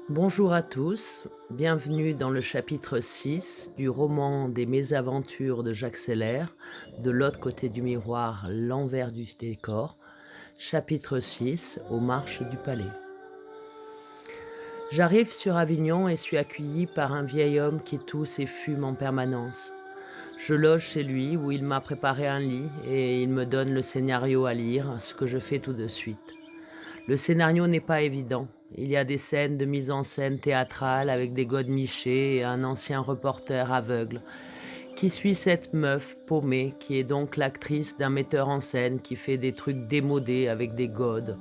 Bonjour à tous, bienvenue dans le chapitre 6 du roman des mésaventures de Jacques Seller, de l'autre côté du miroir, l'envers du décor, chapitre 6, aux marches du palais. J'arrive sur Avignon et suis accueilli par un vieil homme qui tousse et fume en permanence. Je loge chez lui où il m'a préparé un lit et il me donne le scénario à lire, ce que je fais tout de suite. Le scénario n'est pas évident. Il y a des scènes de mise en scène théâtrale avec des godemichés et un ancien reporter aveugle qui suit cette meuf paumée qui est donc l'actrice d'un metteur en scène qui fait des trucs démodés avec des godes.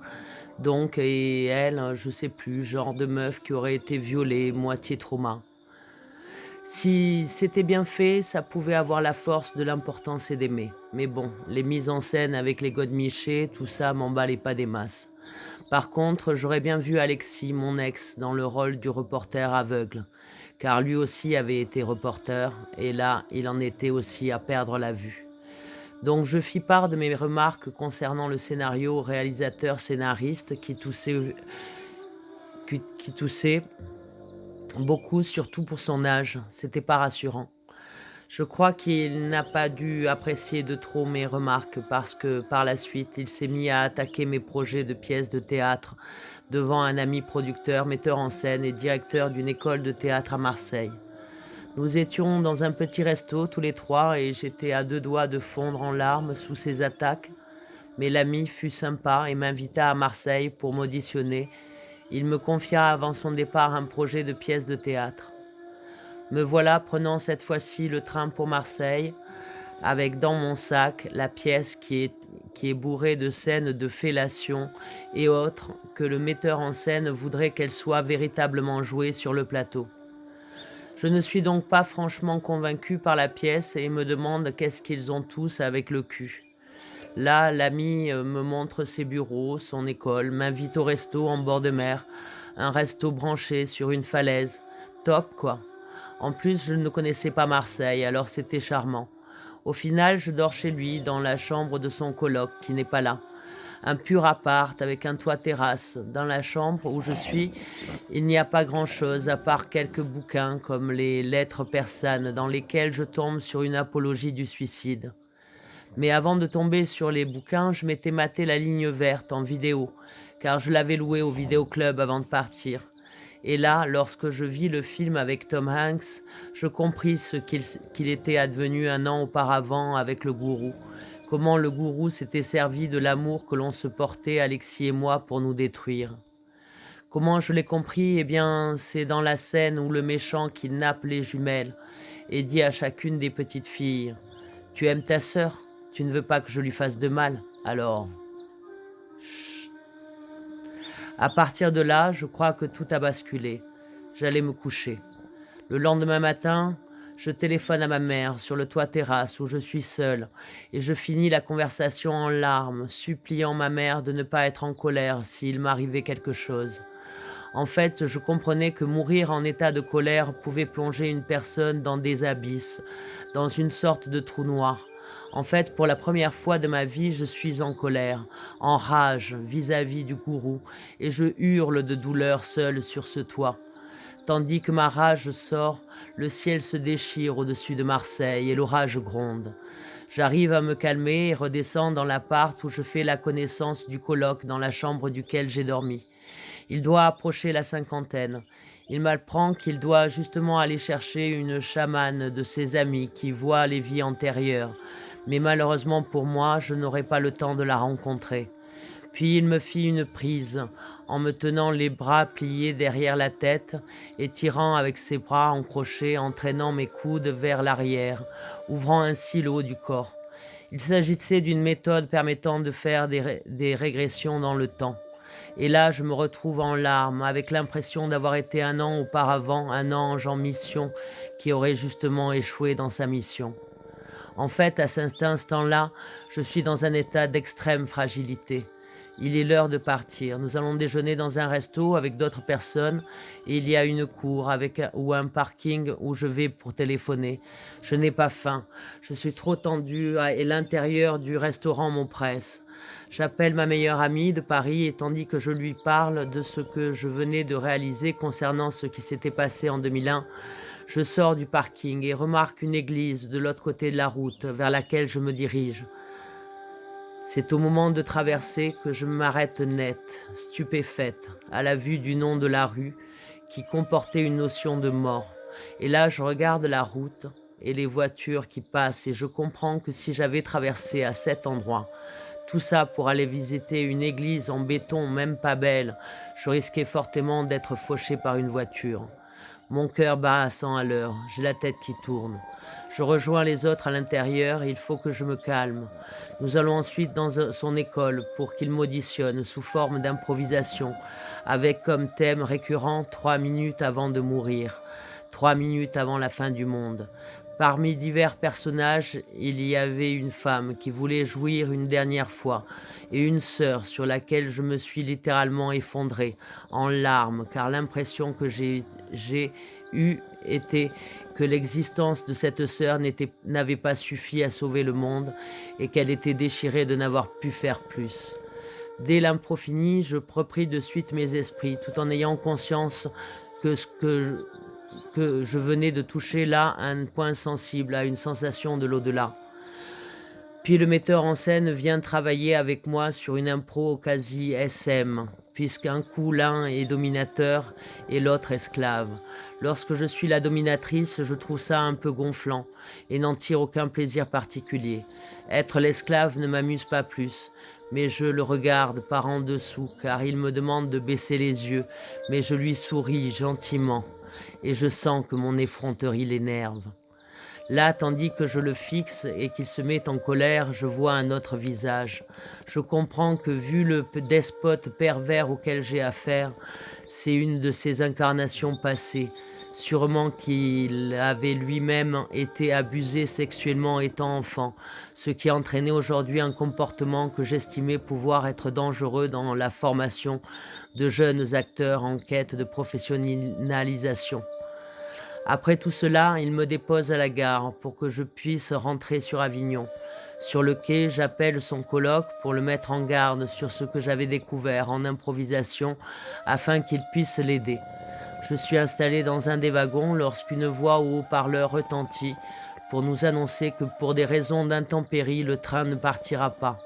Donc, et elle, je sais plus, genre de meuf qui aurait été violée, moitié trauma. Si c'était bien fait, ça pouvait avoir la force de l'importance et d'aimer. Mais bon, les mises en scène avec les godemichés, tout ça m'emballait pas des masses. Par contre, j'aurais bien vu Alexis, mon ex, dans le rôle du reporter aveugle, car lui aussi avait été reporter, et là, il en était aussi à perdre la vue. Donc je fis part de mes remarques concernant le scénario au réalisateur scénariste qui toussait beaucoup, surtout pour son âge. C'était pas rassurant. Je crois qu'il n'a pas dû apprécier de trop mes remarques parce que par la suite, il s'est mis à attaquer mes projets de pièces de théâtre devant un ami producteur, metteur en scène et directeur d'une école de théâtre à Marseille. Nous étions dans un petit resto tous les trois et j'étais à deux doigts de fondre en larmes sous ses attaques, mais l'ami fut sympa et m'invita à Marseille pour m'auditionner. Il me confia avant son départ un projet de pièce de théâtre. Me voilà prenant cette fois-ci le train pour Marseille, avec dans mon sac la pièce qui est bourrée de scènes de fellation et autres que le metteur en scène voudrait qu'elle soit véritablement jouée sur le plateau. Je ne suis donc pas franchement convaincu par la pièce et me demande qu'est-ce qu'ils ont tous avec le cul. Là, l'ami me montre ses bureaux, son école, m'invite au resto en bord de mer, un resto branché sur une falaise. Top, quoi. En plus, je ne connaissais pas Marseille, alors c'était charmant. Au final, je dors chez lui, dans la chambre de son coloc, qui n'est pas là. Un pur appart avec un toit terrasse. Dans la chambre où je suis, il n'y a pas grand-chose à part quelques bouquins comme les lettres persanes dans lesquelles je tombe sur une apologie du suicide. Mais avant de tomber sur les bouquins, je m'étais maté La Ligne verte en vidéo, car je l'avais loué au vidéoclub avant de partir. Et là, lorsque je vis le film avec Tom Hanks, je compris qu'il était advenu un an auparavant avec le gourou. Comment le gourou s'était servi de l'amour que l'on se portait, Alexis et moi, pour nous détruire. Comment je l'ai compris? Eh bien, c'est dans la scène où le méchant kidnappe les jumelles et dit à chacune des petites filles: «Tu aimes ta sœur? Tu ne veux pas que je lui fasse de mal? Alors, chut!» À partir de là, je crois que tout a basculé. J'allais me coucher. Le lendemain matin, je téléphone à ma mère sur le toit terrasse où je suis seule et je finis la conversation en larmes, suppliant ma mère de ne pas être en colère s'il m'arrivait quelque chose. En fait, je comprenais que mourir en état de colère pouvait plonger une personne dans des abysses, dans une sorte de trou noir. En fait, pour la première fois de ma vie, je suis en colère, en rage vis-à-vis du gourou, et je hurle de douleur seule sur ce toit. Tandis que ma rage sort, le ciel se déchire au-dessus de Marseille et l'orage gronde. J'arrive à me calmer et redescends dans l'appart où je fais la connaissance du coloc dans la chambre duquel j'ai dormi. Il doit approcher la cinquantaine. Il m'apprend qu'il doit justement aller chercher une chamane de ses amis qui voit les vies antérieures. Mais malheureusement pour moi, je n'aurai pas le temps de la rencontrer. Puis il me fit une prise, en me tenant les bras pliés derrière la tête et tirant avec ses bras en crochet, entraînant mes coudes vers l'arrière, ouvrant ainsi le haut du corps. Il s'agissait d'une méthode permettant de faire des régressions dans le temps. Et là, je me retrouve en larmes, avec l'impression d'avoir été un an auparavant un ange en mission qui aurait justement échoué dans sa mission. En fait, à cet instant-là, je suis dans un état d'extrême fragilité. Il est l'heure de partir. Nous allons déjeuner dans un resto avec d'autres personnes et il y a une cour ou un parking où je vais pour téléphoner. Je n'ai pas faim. Je suis trop tendue et l'intérieur du restaurant m'oppresse. J'appelle ma meilleure amie de Paris et tandis que je lui parle de ce que je venais de réaliser concernant ce qui s'était passé en 2001, je sors du parking et remarque une église de l'autre côté de la route vers laquelle je me dirige. C'est au moment de traverser que je m'arrête net, stupéfaite, à la vue du nom de la rue qui comportait une notion de mort. Et là, je regarde la route et les voitures qui passent et je comprends que si j'avais traversé à cet endroit, tout ça pour aller visiter une église en béton, même pas belle, je risquais fortement d'être fauché par une voiture. Mon cœur bat à 100 à l'heure, j'ai la tête qui tourne. Je rejoins les autres à l'intérieur et il faut que je me calme. Nous allons ensuite dans son école pour qu'il m'auditionne sous forme d'improvisation, avec comme thème récurrent 3 minutes avant de mourir, 3 minutes avant la fin du monde. Parmi divers personnages, il y avait une femme qui voulait jouir une dernière fois et une sœur sur laquelle je me suis littéralement effondré en larmes car l'impression que j'ai eue était que l'existence de cette sœur n'avait pas suffi à sauver le monde et qu'elle était déchirée de n'avoir pu faire plus. Dès l'impro fini, je repris de suite mes esprits tout en ayant conscience que que je venais de toucher là un point sensible, à une sensation de l'au-delà. Puis le metteur en scène vient travailler avec moi sur une impro quasi SM, puisqu'un coup l'un est dominateur et l'autre esclave. Lorsque je suis la dominatrice, je trouve ça un peu gonflant et n'en tire aucun plaisir particulier. Être l'esclave ne m'amuse pas plus, mais je le regarde par en dessous car il me demande de baisser les yeux, mais je lui souris gentiment et je sens que mon effronterie l'énerve. Là, tandis que je le fixe et qu'il se met en colère, je vois un autre visage. Je comprends que vu le despote pervers auquel j'ai affaire, c'est une de ses incarnations passées. Sûrement qu'il avait lui-même été abusé sexuellement étant enfant, ce qui a entraîné aujourd'hui un comportement que j'estimais pouvoir être dangereux dans la formation de jeunes acteurs en quête de professionnalisation. Après tout cela, il me dépose à la gare pour que je puisse rentrer sur Avignon. Sur le quai, j'appelle son coloc pour le mettre en garde sur ce que j'avais découvert en improvisation afin qu'il puisse l'aider. Je suis installé dans un des wagons lorsqu'une voix au haut-parleur retentit pour nous annoncer que pour des raisons d'intempéries, le train ne partira pas.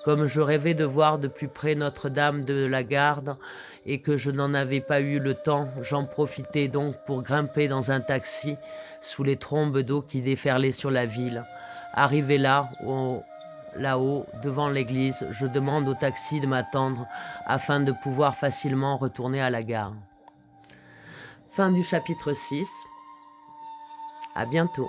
Comme je rêvais de voir de plus près Notre-Dame de la Garde et que je n'en avais pas eu le temps, j'en profitais donc pour grimper dans un taxi sous les trombes d'eau qui déferlaient sur la ville. Arrivé là-haut, devant l'église, je demande au taxi de m'attendre afin de pouvoir facilement retourner à la gare. Fin du chapitre 6. À bientôt.